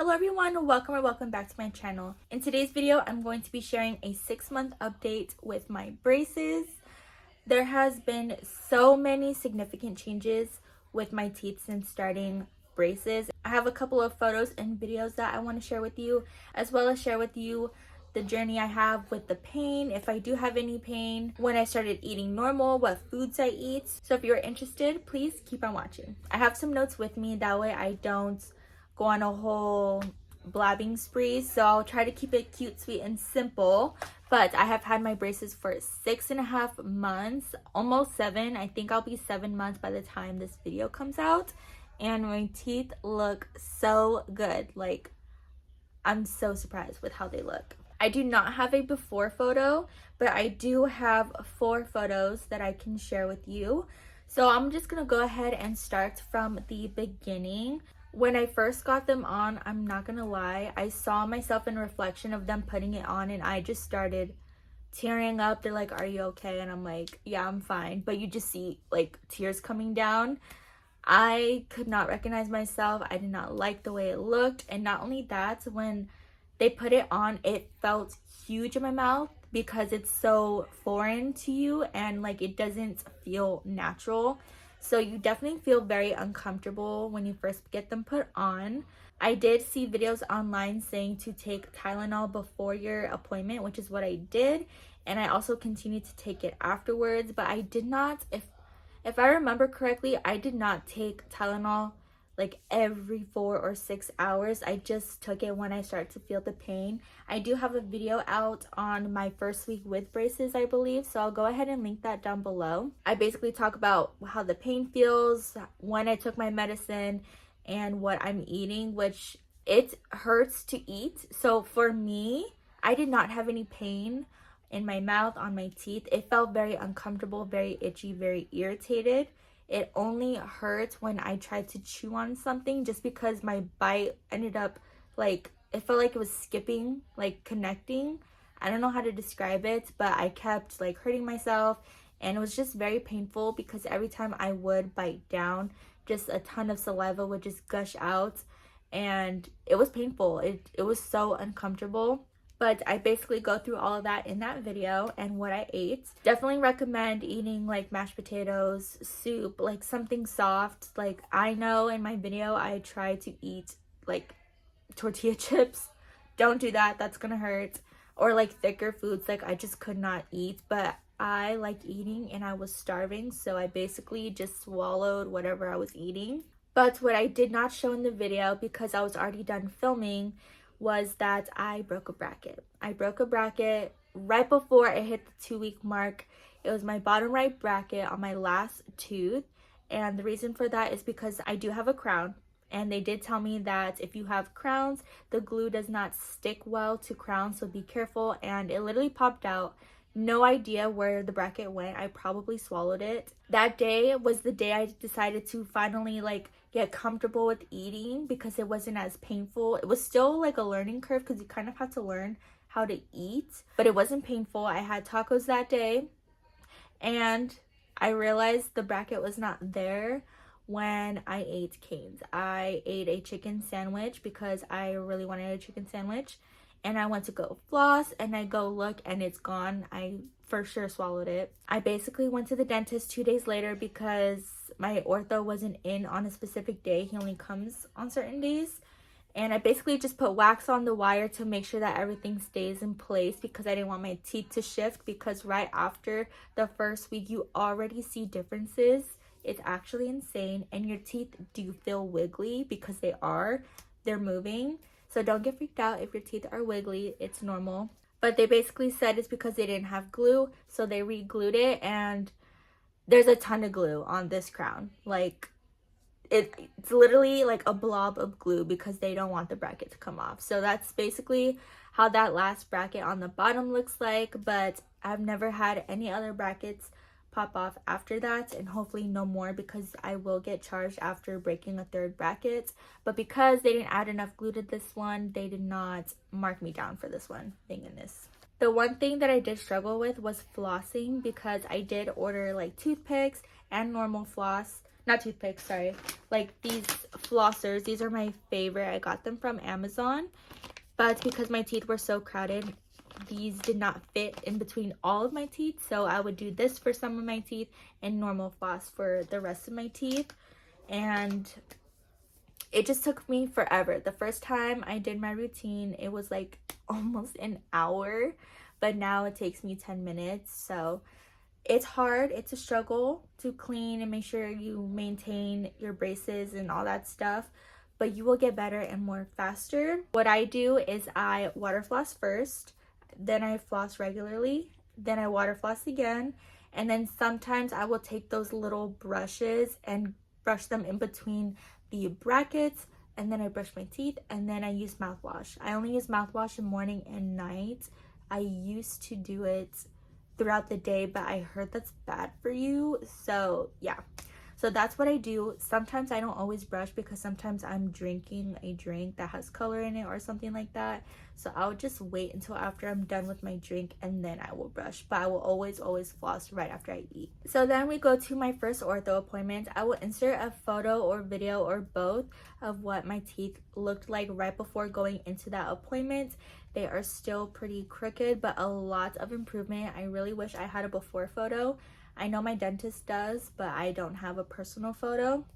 Hello everyone, welcome back to my channel. In today's video, I'm going to be sharing a 6-month update with my braces. There has been so many significant changes with my teeth since starting braces. I have a couple of photos and videos that I want to share with you, as well as share with you the journey I have with the pain, if I do have any pain, when I started eating normal, what foods I eat. So if you're interested, please keep on watching. I have some notes with me, that way I don't go on a whole blabbing spree, so I'll try to keep it cute, sweet, and simple. But I have had my braces for 6.5 months, almost 7. I think I'll be 7 months by the time this video comes out, and my teeth look so good. Like, I'm so surprised with how they look. I do not have a before photo, but I do have 4 photos that I can share with you. So I'm just gonna go ahead and start from the beginning. When I first got them on, I'm not gonna lie, I saw myself in reflection of them putting it on and I just started tearing up. They're like, "Are you okay?" And I'm like, "Yeah, I'm fine." But you just see like tears coming down. I could not recognize myself. I did not like the way it looked. And not only that, when they put it on, it felt huge in my mouth because it's so foreign to you and like it doesn't feel natural. So you definitely feel very uncomfortable when you first get them put on. I did see videos online saying to take Tylenol before your appointment, which is what I did. And I also continued to take it afterwards, but I did not, if I remember correctly, I did not take Tylenol like every 4 or 6 hours. I just took it when I started to feel the pain. I do have a video out on my first week with braces, I believe, so I'll go ahead and link that down below. I basically talk about how the pain feels, when I took my medicine, and what I'm eating, which it hurts to eat. So for me, I did not have any pain in my mouth, on my teeth. It felt very uncomfortable, very itchy, very irritated. It only hurt when I tried to chew on something, just because my bite ended up like, it felt like it was skipping, like connecting. I don't know how to describe it, but I kept like hurting myself and it was just very painful because every time I would bite down, just a ton of saliva would just gush out and it was painful. It was so uncomfortable. But I basically go through all of that in that video and what I ate. Definitely recommend eating like mashed potatoes, soup, like something soft. Like I know in my video I try to eat like tortilla chips. Don't do that, that's gonna hurt. Or like thicker foods, like I just could not eat. But I like eating and I was starving, so I basically just swallowed whatever I was eating. But what I did not show in the video, because I was already done filming, was that I broke a bracket. I broke a bracket right before I hit the 2-week mark. It was my bottom right bracket on my last tooth. And the reason for that is because I do have a crown. And they did tell me that if you have crowns, the glue does not stick well to crowns, so be careful. And it literally popped out. No idea where the bracket went. I probably swallowed it. That day was the day I decided to finally like get comfortable with eating because it wasn't as painful. It was still like a learning curve because you kind of have to learn how to eat, but it wasn't painful. I had tacos that day and I realized the bracket was not there when I ate Cane's. I ate a chicken sandwich because I really wanted a chicken sandwich. And I went to go floss and I go look and it's gone. I for sure swallowed it. I basically went to the dentist 2 days later because my ortho wasn't in on a specific day. He only comes on certain days. And I basically just put wax on the wire to make sure that everything stays in place because I didn't want my teeth to shift, because right after the first week you already see differences. It's actually insane, and your teeth do feel wiggly because they're moving. So don't get freaked out if your teeth are wiggly, it's normal. But they basically said it's because they didn't have glue, so they re-glued it, and there's a ton of glue on this crown. Like, it's literally like a blob of glue because they don't want the bracket to come off. So that's basically how that last bracket on the bottom looks like, but I've never had any other brackets pop off after that, and hopefully no more, because I will get charged after breaking a 3rd bracket. But because they didn't add enough glue to this one, they did not mark me down for this one, thank goodness. The one thing that I did struggle with was flossing, because I did order like toothpicks and normal floss not toothpicks, sorry, like these flossers. These are my favorite. I got them from Amazon, but because my teeth were so crowded, these did not fit in between all of my teeth, so I would do this for some of my teeth and normal floss for the rest of my teeth. And it just took me forever. The first time I did my routine, it was like almost an hour, but now it takes me 10 minutes. So it's hard, it's a struggle to clean and make sure you maintain your braces and all that stuff, but you will get better and more faster. What I do is I water floss first, then I floss regularly, then I water floss again, and then sometimes I will take those little brushes and brush them in between the brackets, and then I brush my teeth, and then I use mouthwash. I only use mouthwash in morning and night. I used to do it throughout the day, but I heard that's bad for you, so yeah. So that's what I do. Sometimes I don't always brush because sometimes I'm drinking a drink that has color in it or something like that. So I'll just wait until after I'm done with my drink and then I will brush. But I will always floss right after I eat. So then we go to my first ortho appointment. I will insert a photo or video or both of what my teeth looked like right before going into that appointment. They are still pretty crooked, but a lot of improvement. I really wish I had a before photo. I know my dentist does, but I don't have a personal photo.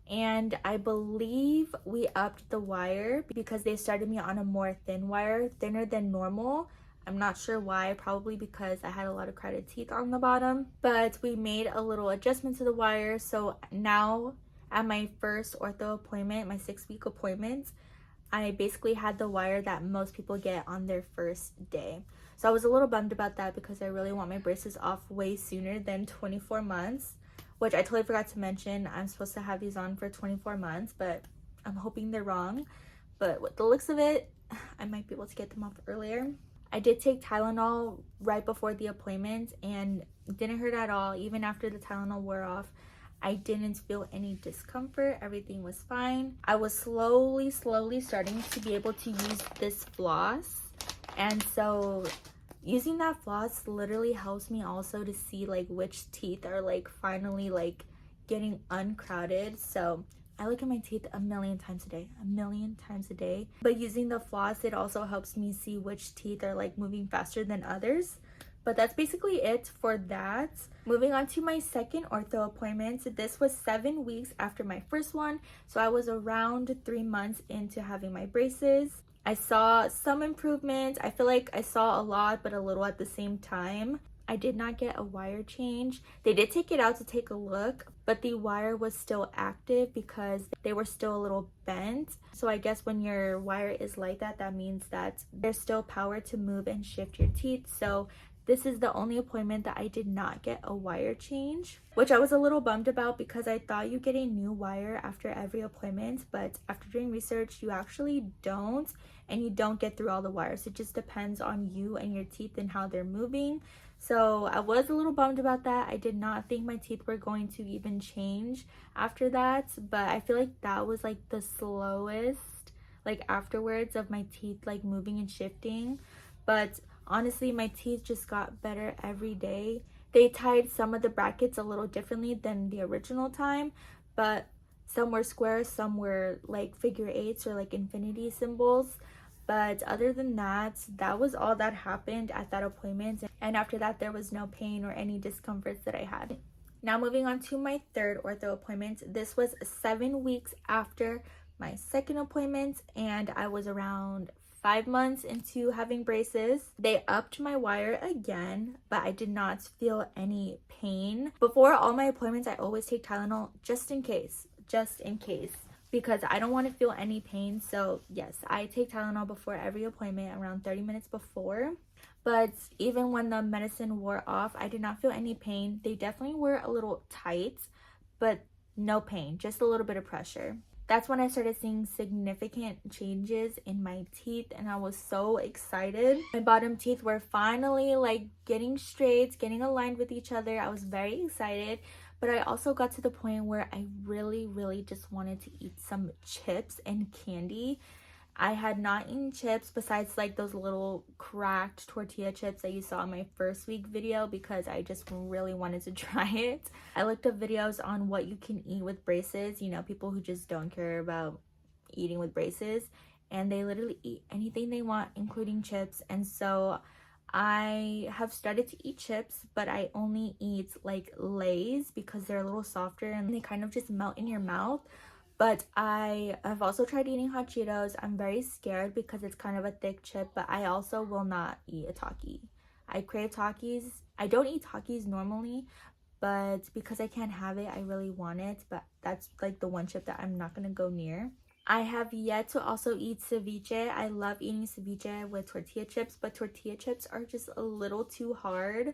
And I believe we upped the wire because they started me on a more thin wire, thinner than normal. I'm not sure why, probably because I had a lot of crowded teeth on the bottom. But we made a little adjustment to the wire. So now at my first ortho appointment, my 6-week appointment, I basically had the wire that most people get on their first day. So I was a little bummed about that because I really want my braces off way sooner than 24 months, which I totally forgot to mention. I'm supposed to have these on for 24 months, but I'm hoping they're wrong. But with the looks of it, I might be able to get them off earlier. I did take Tylenol right before the appointment and it didn't hurt at all. Even after the Tylenol wore off, I didn't feel any discomfort. Everything was fine. I was slowly starting to be able to use this floss. And so using that floss literally helps me also to see like which teeth are like finally like getting uncrowded. So I look at my teeth a million times a day. But using the floss, it also helps me see which teeth are like moving faster than others. But that's basically it for that. Moving on to my second ortho appointment. This was 7 weeks after my first one. So I was around 3 months into having my braces. I saw some improvement. I feel like I saw a lot, but a little at the same time. I did not get a wire change. They did take it out to take a look, but the wire was still active because they were still a little bent. So I guess when your wire is like that, that means that there's still power to move and shift your teeth. So this is the only appointment that I did not get a wire change, which I was a little bummed about because I thought you get a new wire after every appointment, but after doing research, you actually don't, and you don't get through all the wires. It just depends on you and your teeth and how they're moving. So I was a little bummed about that. I did not think my teeth were going to even change after that, but I feel like that was like the slowest, like afterwards of my teeth like moving and shifting. But honestly, my teeth just got better every day. They tied some of the brackets a little differently than the original time, but some were squares, some were like figure eights or like infinity symbols. But other than that, that was all that happened at that appointment. And after that, there was no pain or any discomforts that I had. Now moving on to my third ortho appointment. This was 7 weeks after my second appointment, and I was around 5 months into having braces. They upped my wire again, but I did not feel any pain. Before all my appointments, I always take Tylenol just in case, because I don't want to feel any pain. So yes, I take Tylenol before every appointment, around 30 minutes before. But even when the medicine wore off, I did not feel any pain. They definitely were a little tight, but no pain, just a little bit of pressure. That's when I started seeing significant changes in my teeth, and I was so excited. My bottom teeth were finally like getting straight, getting aligned with each other. I was very excited, but I also got to the point where I really just wanted to eat some chips and candy. I had not eaten chips besides like those little cracked tortilla chips that you saw in my first week video because I just really wanted to try it. I looked up videos on what you can eat with braces, you know, people who just don't care about eating with braces, and they literally eat anything they want, including chips. And so I have started to eat chips, but I only eat like Lay's because they're a little softer and they kind of just melt in your mouth. But I have also tried eating hot Cheetos. I'm very scared because it's kind of a thick chip, but I also will not eat a Taki. I crave Takis. I don't eat Takis normally, but because I can't have it, I really want it. But that's like the one chip that I'm not gonna go near. I have yet to also eat ceviche. I love eating ceviche with tortilla chips, but tortilla chips are just a little too hard.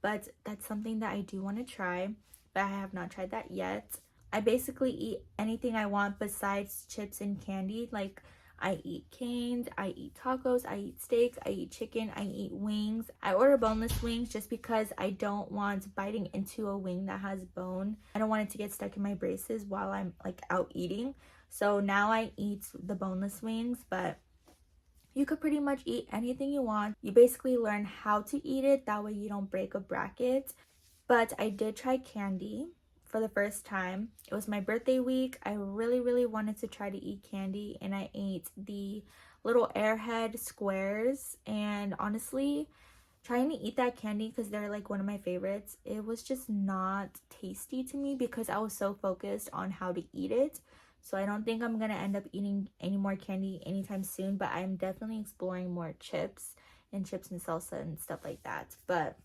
But that's something that I do want to try, but I have not tried that yet. I basically eat anything I want besides chips and candy. Like, I eat canes, I eat tacos, I eat steaks, I eat chicken, I eat wings. I order boneless wings just because I don't want biting into a wing that has bone. I don't want it to get stuck in my braces while I'm like out eating. So now I eat the boneless wings, but you could pretty much eat anything you want. You basically learn how to eat it, that way you don't break a bracket. But I did try candy for the first time. It was my birthday week. I really wanted to try to eat candy, and I ate the little airhead squares, and honestly, trying to eat that candy because they're like one of my favorites, it was just not tasty to me because I was so focused on how to eat it. So I don't think I'm gonna end up eating any more candy anytime soon, but I'm definitely exploring more chips and salsa and stuff like that. But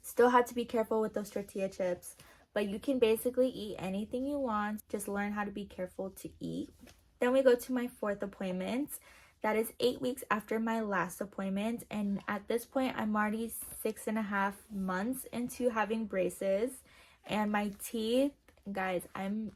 still had to be careful with those tortilla chips. But you can basically eat anything you want. Just learn how to be careful to eat. Then we go to my fourth appointment. That is 8 weeks after my last appointment. And at this point, I'm already 6.5 months into having braces. And my teeth, guys, I'm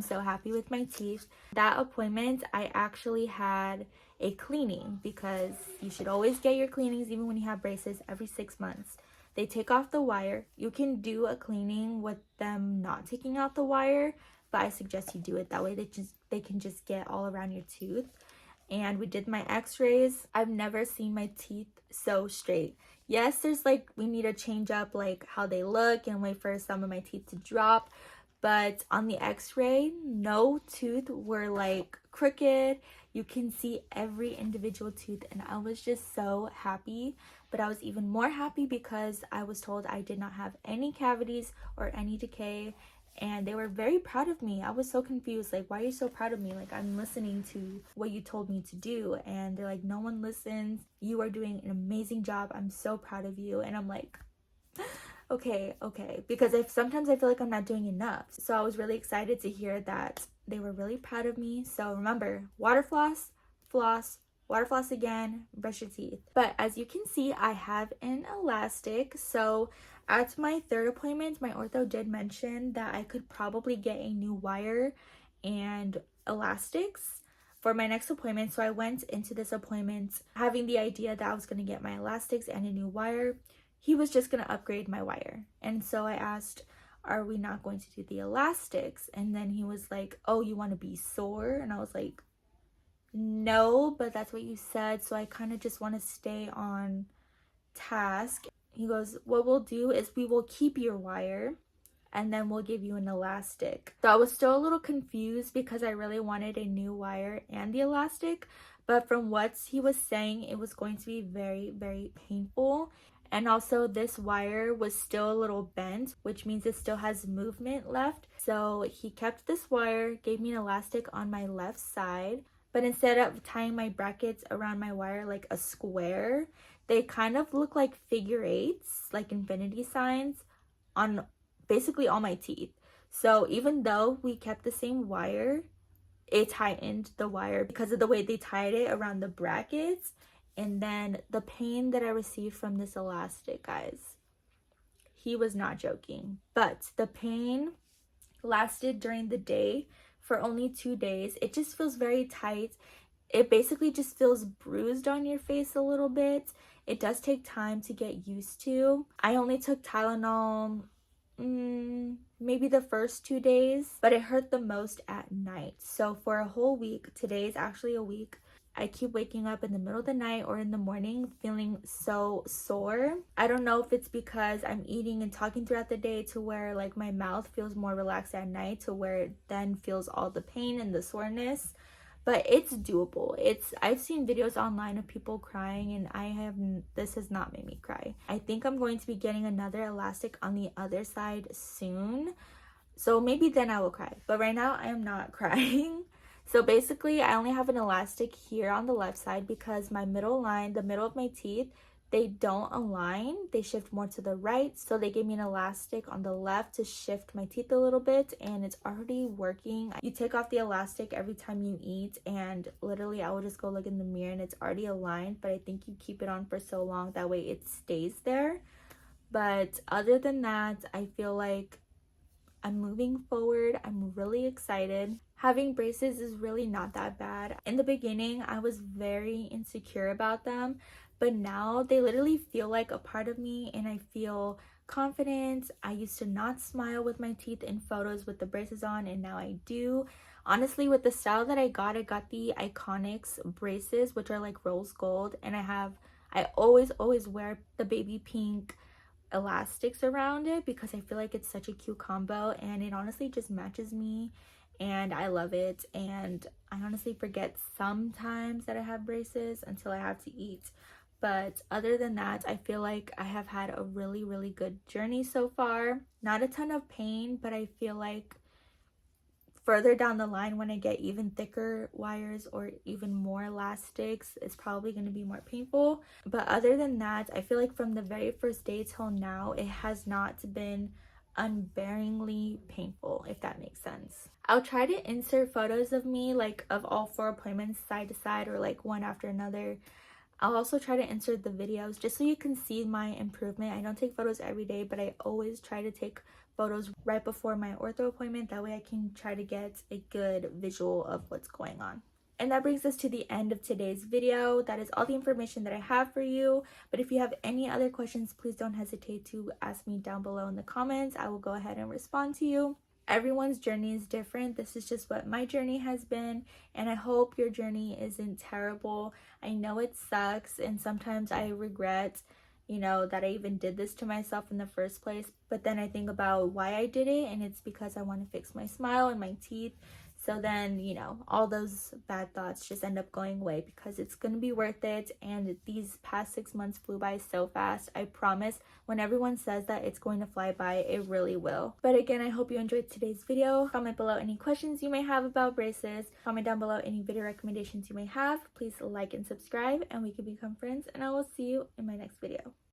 so happy with my teeth. That appointment, I actually had a cleaning because you should always get your cleanings even when you have braces every 6 months. They take off the wire. You can do a cleaning with them not taking out the wire, but I suggest you do it. That way they can just get all around your tooth. And we did my x-rays. I've never seen my teeth so straight. Yes, there's like, we need to change up like how they look and wait for some of my teeth to drop. But on the x-ray, no tooth were like crooked. You can see every individual tooth, and I was just so happy. But I was even more happy because I was told I did not have any cavities or any decay, and they were very proud of me. I was so confused, like, why are you so proud of me? Like, I'm listening to what you told me to do, and they're like, no one listens. You are doing an amazing job. I'm so proud of you. And I'm like, okay, because sometimes I feel like I'm not doing enough. So I was really excited to hear that they were really proud of me. So remember, water floss, water floss again, brush your teeth. But as you can see, I have an elastic. So at my third appointment, my ortho did mention that I could probably get a new wire and elastics for my next appointment. So I went into this appointment having the idea that I was going to get my elastics and a new wire. He was just going to upgrade my wire. And so I asked, are we not going to do the elastics? And then he was like, oh, you want to be sore? And I was like, no, but that's what you said, so I kind of just want to stay on task. He goes, what we'll do is we will keep your wire and then we'll give you an elastic. So I was still a little confused because I really wanted a new wire and the elastic, but from what he was saying, it was going to be very painful. And also this wire was still a little bent, which means it still has movement left. So he kept this wire, gave me an elastic on my left side, but instead of tying my brackets around my wire like a square, they kind of look like figure eights, like infinity signs on basically all my teeth. So even though we kept the same wire, it tightened the wire because of the way they tied it around the brackets. And then the pain that I received from this elastic, guys, he was not joking. But the pain lasted during the day for only 2 days. It just feels very tight. It basically just feels bruised on your face a little bit. It does take time to get used to. I only took Tylenol maybe the first 2 days, but it hurt the most at night. So for a whole week, today is actually a week, I keep waking up in the middle of the night or in the morning feeling so sore. I don't know if it's because I'm eating and talking throughout the day to where like my mouth feels more relaxed at night to where it then feels all the pain and the soreness. But it's doable. I've seen videos online of people crying, and this has not made me cry. I think I'm going to be getting another elastic on the other side soon. So maybe then I will cry. But right now I am not crying. So basically I only have an elastic here on the left side because my middle line, the middle of my teeth, they don't align. They shift more to the right. So they gave me an elastic on the left to shift my teeth a little bit, and it's already working. You take off the elastic every time you eat, and literally I will just go look in the mirror and it's already aligned, but I think you keep it on for so long that way it stays there. But other than that, I feel like I'm moving forward. I'm really excited. Having braces is really not that bad. In the beginning, I was very insecure about them, but now they literally feel like a part of me and I feel confident. I used to not smile with my teeth in photos with the braces on, and now I do. Honestly, with the style that I got the Iconix braces, which are like rose gold, and I always wear the baby pink elastics around it because I feel like it's such a cute combo, and it honestly just matches me and I love it. And I honestly forget sometimes that I have braces until I have to eat, but other than that, I feel like I have had a really good journey so far. Not a ton of pain, but I feel like further down the line when I get even thicker wires or even more elastics, it's probably going to be more painful. But other than that, I feel like from the very first day till now, it has not been unbearingly painful, if that makes sense. I'll try to insert photos of me, like of all 4 appointments side to side or like one after another. I'll also try to insert the videos just so you can see my improvement. I don't take photos every day, but I always try to take photos right before my ortho appointment. That way I can try to get a good visual of what's going on. And that brings us to the end of today's video. That is all the information that I have for you. But if you have any other questions, please don't hesitate to ask me down below in the comments. I will go ahead and respond to you. Everyone's journey is different. This is just what my journey has been, and I hope your journey isn't terrible. I know it sucks, and sometimes I regret, that I even did this to myself in the first place, but then I think about why I did it, and it's because I want to fix my smile and my teeth. So then, all those bad thoughts just end up going away because it's going to be worth it. And these past 6 months flew by so fast. I promise, when everyone says that it's going to fly by, it really will. But again, I hope you enjoyed today's video. Comment below any questions you may have about braces. Comment down below any video recommendations you may have. Please like and subscribe, and we can become friends. And I will see you in my next video.